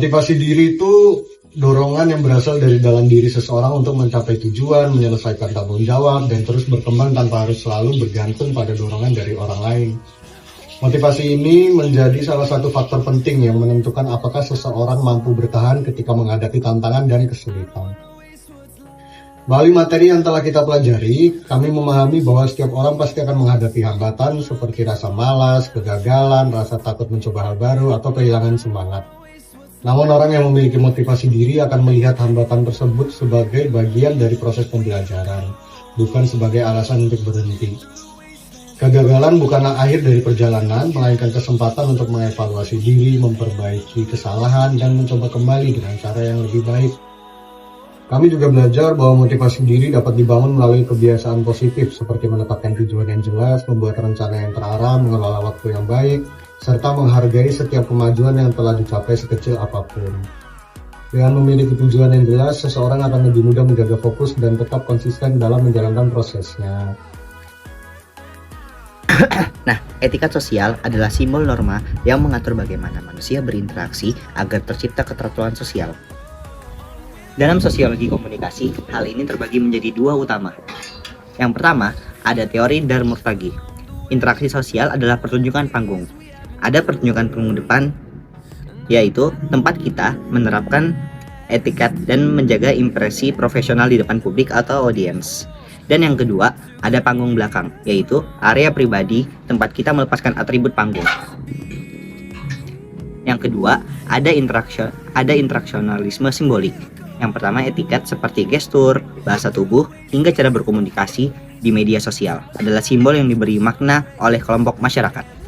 Motivasi diri itu dorongan yang berasal dari dalam diri seseorang untuk mencapai tujuan, menyelesaikan tanggung jawab, dan terus berkembang tanpa harus selalu bergantung pada dorongan dari orang lain. Motivasi ini menjadi salah satu faktor penting yang menentukan apakah seseorang mampu bertahan ketika menghadapi tantangan dan kesulitan. Melalui materi yang telah kita pelajari, kami memahami bahwa setiap orang pasti akan menghadapi hambatan seperti rasa malas, kegagalan, rasa takut mencoba hal baru, atau kehilangan semangat. Namun orang yang memiliki motivasi diri akan melihat hambatan tersebut sebagai bagian dari proses pembelajaran, bukan sebagai alasan untuk berhenti. Kegagalan bukanlah akhir dari perjalanan, melainkan kesempatan untuk mengevaluasi diri, memperbaiki kesalahan, dan mencoba kembali dengan cara yang lebih baik. Kami juga belajar bahwa motivasi diri dapat dibangun melalui kebiasaan positif seperti menetapkan tujuan yang jelas, membuat rencana yang terarah, mengelola waktu yang baik, serta menghargai setiap kemajuan yang telah dicapai sekecil apapun. Dengan memiliki tujuan yang jelas, seseorang akan lebih mudah menjaga fokus dan tetap konsisten dalam menjalankan prosesnya. Nah, etika sosial adalah simbol norma yang mengatur bagaimana manusia berinteraksi agar tercipta keteraturan sosial. Dalam sosiologi komunikasi, hal ini terbagi menjadi dua utama. Yang pertama, ada teori Darmstadt. Interaksi sosial adalah pertunjukan panggung. Ada pertunjukan panggung depan, yaitu tempat kita menerapkan etiket dan menjaga impresi profesional di depan publik atau audiens. Dan yang kedua, ada panggung belakang, yaitu area pribadi tempat kita melepaskan atribut panggung. Yang kedua, ada interaksionalisme simbolik. Yang pertama, etiket seperti gestur, bahasa tubuh, hingga cara berkomunikasi di media sosial adalah simbol yang diberi makna oleh kelompok masyarakat.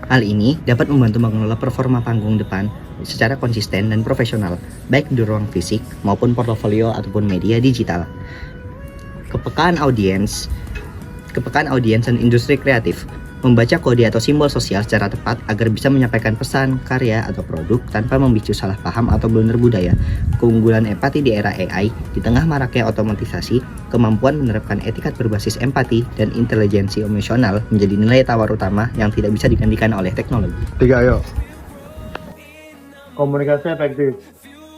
Hal ini dapat membantu mengelola performa panggung depan secara konsisten dan profesional, baik di ruang fisik maupun portofolio ataupun media digital. Kepekaan audiens dan industri kreatif membaca kode atau simbol sosial secara tepat agar bisa menyampaikan pesan, karya, atau produk tanpa memicu salah paham atau blunder budaya. Keunggulan empati di era AI di tengah maraknya otomatisasi, kemampuan menerapkan etikat berbasis empati dan intelijensi emosional menjadi nilai tawar utama yang tidak bisa digantikan oleh teknologi. 3, ayo. Komunikasi efektif,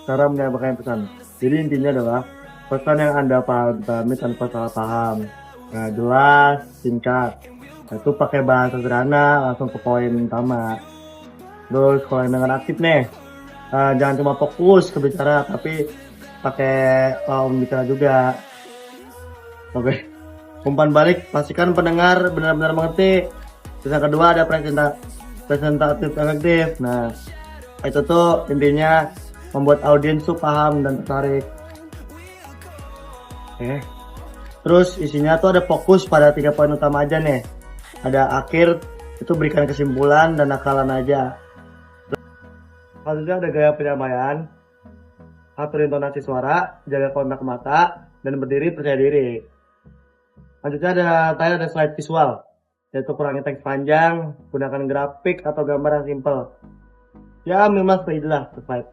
cara menyampaikan pesan. Jadi intinya adalah pesan yang Anda pahami tanpa salah paham. Nah, jelas, singkat. Itu pakai bahasa sederhana, langsung ke poin utama. Terus kalau yang dengan aktif nih, jangan cuma fokus ke bicara, tapi pakai lawan bicara juga. Oke. Umpan balik, pastikan pendengar benar-benar mengerti. Terus yang kedua ada presentatif efektif. Nah, itu tuh intinya membuat audiens tuh paham dan tertarik. Oke. Terus isinya tuh ada fokus pada 3 poin utama aja nih. Ada akhir, itu berikan kesimpulan dan nakalan aja. Selanjutnya ada gaya penyampaian, atur intonasi suara, jaga kontak mata, dan berdiri percaya diri. Selanjutnya ada slide visual, yaitu kurangi teks panjang, gunakan grafik atau gambar yang simple. Ya minimal seperti itulah slide.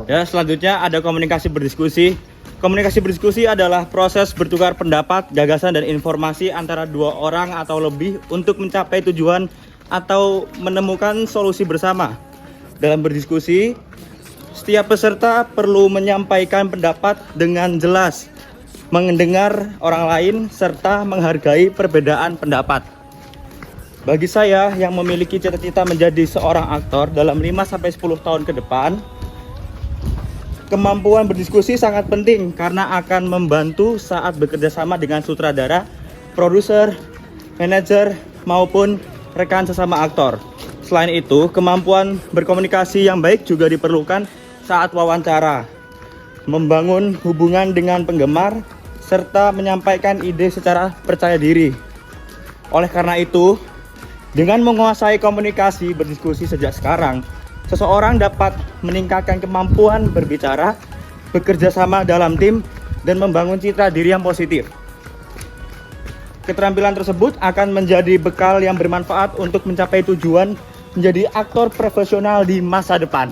Ya, selanjutnya ada komunikasi berdiskusi. Komunikasi berdiskusi adalah proses bertukar pendapat, gagasan, dan informasi antara 2 orang atau lebih untuk mencapai tujuan atau menemukan solusi bersama. Dalam berdiskusi, setiap peserta perlu menyampaikan pendapat dengan jelas, mendengar orang lain, serta menghargai perbedaan pendapat. Bagi saya yang memiliki cita-cita menjadi seorang aktor dalam 5-10 tahun ke depan, kemampuan berdiskusi sangat penting karena akan membantu saat bekerja sama dengan sutradara, produser, manajer, maupun rekan sesama aktor. Selain itu, kemampuan berkomunikasi yang baik juga diperlukan saat wawancara, membangun hubungan dengan penggemar, serta menyampaikan ide secara percaya diri. Oleh karena itu, dengan menguasai komunikasi berdiskusi sejak sekarang, seseorang dapat meningkatkan kemampuan berbicara, bekerja sama dalam tim, dan membangun citra diri yang positif. Keterampilan tersebut akan menjadi bekal yang bermanfaat untuk mencapai tujuan menjadi aktor profesional di masa depan.